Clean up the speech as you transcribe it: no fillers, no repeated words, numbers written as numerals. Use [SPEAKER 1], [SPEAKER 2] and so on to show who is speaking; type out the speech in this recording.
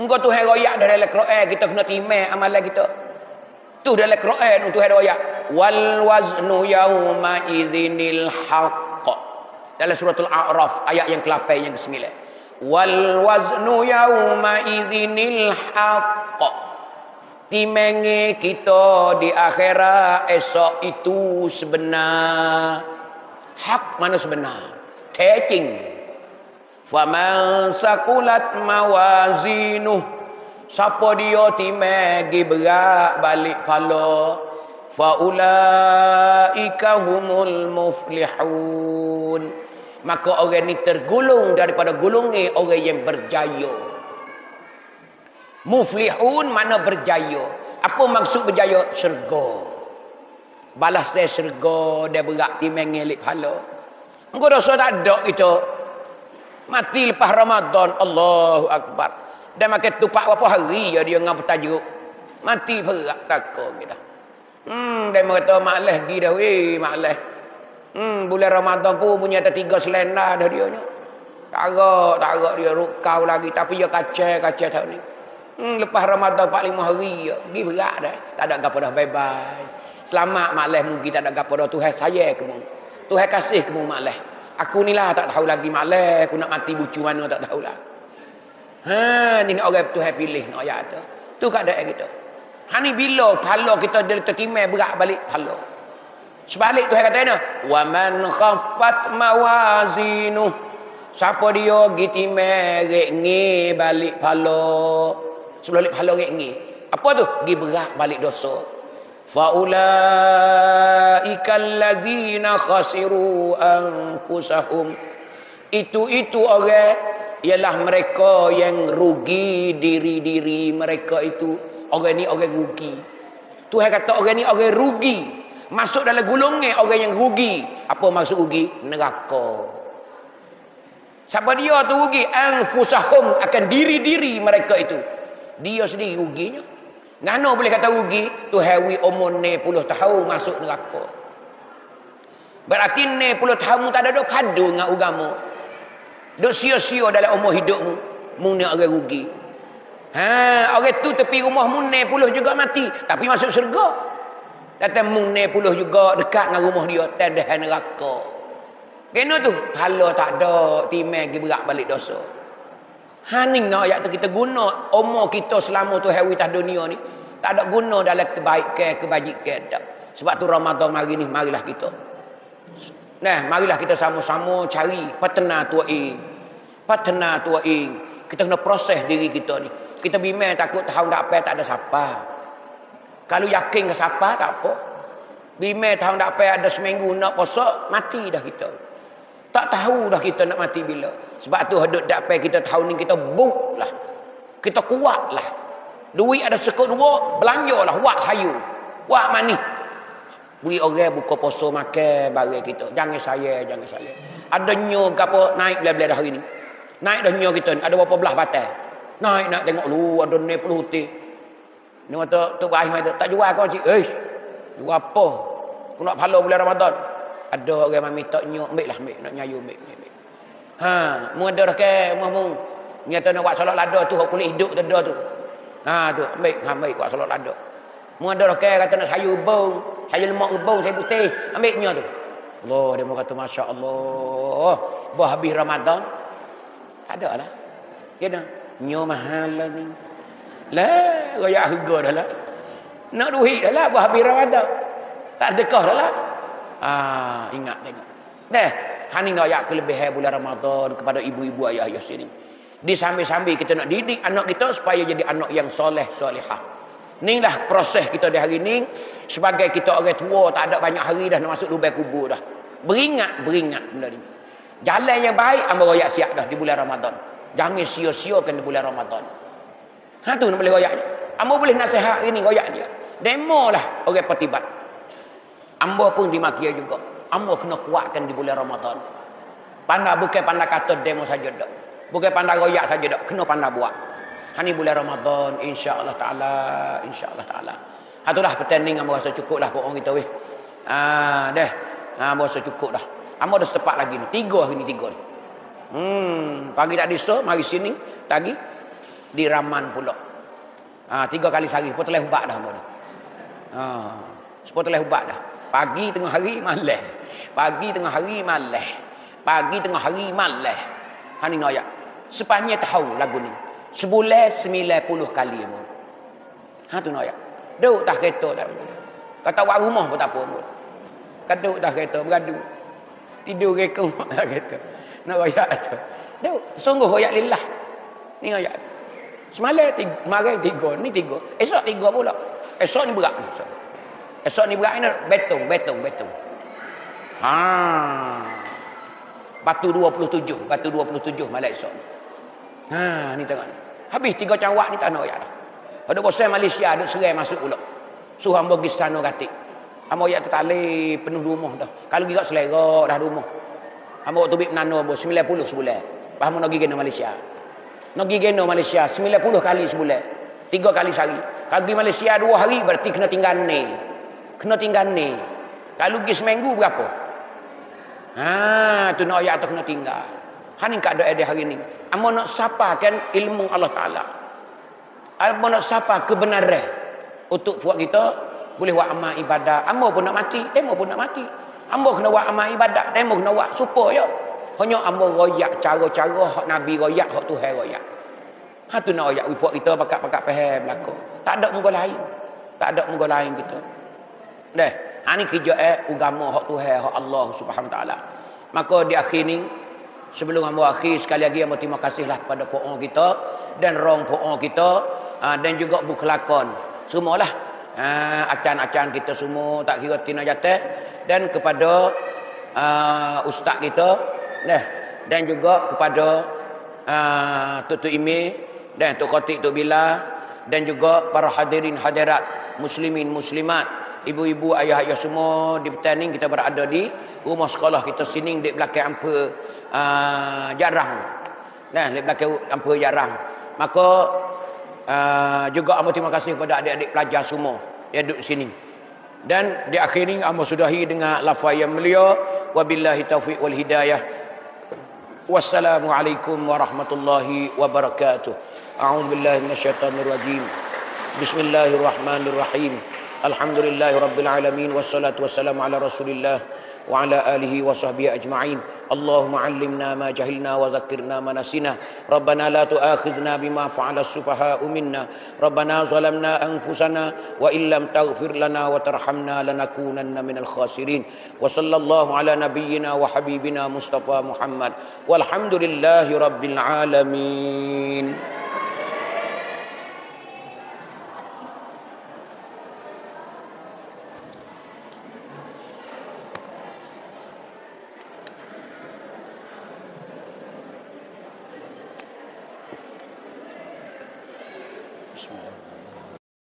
[SPEAKER 1] Engkau Tuhan royak dah dalam Quran, kita kena timai amalan kita. Tu dalam Quran Tuhan royak. Wal waznu yauma idzinil haqq. Dalam suratul A'raf ayat yang ke-8 yang ke-9. Wal waznu yauma idzinil haqq. Timenge kita di akhirat esok itu sebenar. Hak mana sebenar? Taking. Faman sakulat mawazinuh. Siapa dia timegi berat balik pala. Faulaika humul muflihun. Maka orang ni tergolong daripada golongan orang yang berjaya. Muflihun mana berjaya. Apa maksud berjaya? Syurga. Balas saya syurga dia berat timeng ngelik pala. Engkau dosa tak ada kita. Mati lepas Ramadan, Allahu Akbar. Dia makan tupak berapa hari ya dia ngapa tajuk. Mati berat takut kita. Dia kata makleh pergi dah weh, makleh. Bulan Ramadan pun punya ada 3 selenda dah dia nya. Tak agak dia rukau lagi tapi dia kacau tahun ni. Lepas Ramadan 4-5 hari ya, pergi berat dah. Tak ada gapo dah, bye-bye. Selamat makleh mungkin tak ada gapo dah. Tuhan saya kamu. Tuhan kasih kamu makleh. Aku ni lah tak tahu lagi makleh, aku nak mati bucu mana tak tahulah. Ni orang Tuhan pilih nak ayat tu. Tu keadaan kita. Ni bila pahala kita dia tertimai berat balik pahala. Sebalik Tuhan kata ni, wa man khaffat mawazinuh. Siapa dia gitimai rekngi balik pahala. Sebelum balik pahala rekngi. Apa tu? Gi berat balik dosa. Faulaika allazina khasiru anfusahum. Itu orang ialah mereka yang rugi diri-diri mereka itu. Orang ni orang rugi. Tuhan kata orang ni orang rugi. Masuk dalam golongan orang yang rugi. Apa maksud rugi? Neraka. Siapa dia tu rugi? Anfusahum, akan diri-diri mereka itu. Dia sendiri ruginya. Ngano boleh kata rugi? Tu hewi umur 60 tahun masuk neraka. Berarti 60 tahun tak ada padu dengan agama. Duk sia-sia dalam umur hidupmu. Mu ni orang rugi. Orang tu tepi rumah mu 60 juga mati, tapi masuk syurga. Datang mu 60 juga dekat dengan rumah dia, tandah neraka. Kena tu, pahala tak ada, timai pergi berat balik dosa. Ni nak ayat tu kita guna umur kita selama tu hari atas dunia ni tak ada guna dalam kebaikan, kebajikan tak. Sebab tu Ramadan hari ni marilah kita. Marilah kita sama-sama cari partner tuaing. Partner tuaing. Kita kena proses diri kita ni. Kita bimbang takut tahun depan tak ada siapa. Kalau yakin ke siapa tak apa. Bimbang tahun depan ada seminggu nak puasa, mati dah kita. Tak tahu dah kita nak mati bila. Sebab tu hidup dapat kita tahun ni kita buk lah. Kita kuat lah. Duit ada sekut dua, belanja lah. Wak sayur. Wak manis. Beri orang buka puasa makan barang kita. Jangan saya. Ada nyo apa naik belah-belah dah hari ni. Naik dah nyo kita. Ada berapa belah batal. Naik nak tengok lu. Ada 90 hutih. Ni kata tu baik tu. Tak jual kau cik. Jual apa? Aku nak pahala bulan Ramadan. Ada orang minta nyok, ambil nak nyayu ambil. Mu ada dah ke mu nyata nak buat solat lada tu kulit hidup tu dah tu. Tu ambil buat solat lada. Mu ada dah ke kata nak sayur rebung, sayur lemak rebung, sayur putih, ambil nya tu. Allah dia mau kata masya-Allah. Bah habis Ramadan. Ada lah. Ya dah. Nya mahal lah ni. Lah, royak harga dah lah. Nak duit dah lah bah habis Ramadan. Tak sedekah dah lah. Ingat tengok. Hani nak ayat kelebihan bulan Ramadan kepada ibu-ibu ayah-ayah sini. Di sambil-sambil kita nak didik anak kita supaya jadi anak yang soleh solehah. Inilah proses kita di hari ini. Sebagai kita orang tua tak ada banyak hari dah nak masuk lubang kubur dah. Beringat benda ni. Jalan yang baik ambil royak siap dah di bulan Ramadan. Jangan sia-siakan di bulan Ramadan. Tu nak boleh royaknya. Ambo boleh nasihat ini royak dia. Demo lah orang petibat. Ambo pun dimaki juga. Ambo kena kuatkan di bulan Ramadan. Pandai bukan pandai kata demo saja dak. Bukan pandai royak saja dak, kena pandai buat. Hani bulan Ramadan insya-Allah taala. Itulah pertandingan ambo rasa cukup dah orang kita weh. Ambo rasa cukup dah. Ambo dah setepat lagi ni. 3 hari ni 3 ni. Pagi tak diso, mari sini pagi. Diraman pula. 3 kali sehari, sepotoleh ubat dah mon. Sepotoleh ubat dah. Pagi tengah hari malam. Pagi tengah hari malam. Pagi tengah hari malam. Ni ayat. Sepanjang tahun lagu ni. Sebulan 90 kali mon. Tu ayat. Duk tak kereta tak. Kata awak rumah pun tak apa mon. Kaduk dah kereta beradu. Tidur rekong dah kereta. Nak ayat tu. Duk sungguh ayat lillah. Ni ayat. Semalam kemarin 3, ni 3. Esok 3 pula. Esok ni berat ni. Esok ni berat ni betung. Batu 27 malam esok. Ni tengok ni. Habis 3 cawak ni tak nak ayat dah. Ada bosan Malaysia duk serai masuk pula. Suruh hamba pergi sana katik. Hamba ayat tu tali penuh rumah dah. Kalau gigat selera dah rumah. Hamba waktu bik menano 90 sebulan. Lepas hamba nak pergi gena Malaysia. Nak pergi gena Malaysia 90 kali sebulan. 3 kali sehari. Kalau pergi Malaysia 2 hari berarti kena tinggal ni. Kalau pergi seminggu berapa? Tu nak ayat tu kena tinggal. Ni keadaan dia hari ni. Hamba nak sapakan ilmu Allah Ta'ala. Hamba nak sapa kebenaran untuk buat kita boleh buat amal ibadah. Hamba pun nak mati, demo pun nak mati. Hamba kena buat amal ibadah, demo kena buat supaya hanya hamba royak cara-cara hak Nabi royak, hak Tuhan royak. Tu nak royak buat kita pakat-pakat faham belaka. Tak ada muka lain kita. Dah, ni kerja agama hak Tuhan, hak Allah Subhanahu taala. Maka di akhir ni sebelum hamba akhir sekali lagi hamba terima kasihlah kepada puan kita dan rong puan kita dan juga bu kelakon semualah acan-acan kita semua tak kira tina jatah dan kepada ustaz kita dan juga kepada Tok Imi dan Tok Khatib Tok Bila dan juga para hadirin hadirat muslimin muslimat, ibu-ibu ayah-ayah semua di petani kita berada di rumah sekolah kita sini di belakang ampa jarang. Di belakang ampa jarang. Maka juga amba terima kasih kepada adik-adik pelajar semua yang duduk sini. Dan di akhir ini amba sudahi dengan lafaz yang mulia, wabillahi taufiq wal hidayah. Wassalamualaikum warahmatullahi wabarakatuh. A'udzubillahi minasyaitonir rajim. Bismillahirrahmanirrahim. Alhamdulillahi rabbil alamin wassalatu wassalamu ala Rasulillah wa ala alihi wa sahbihi ajma'in. Allahumma 'allimna ma jahilna wa dzakkirna ma nasina. Rabbana la tu'akhidhna bima fa'ala as-sufaha'u minna. Rabbana zalamna anfusana wa illam taghfir lana wa tarhamna lanakunanna minal khasirin. Wa sallallahu ala nabiyyina wa habibina Mustafa Muhammad. Walhamdulillahi rabbil alamin. Bismillah.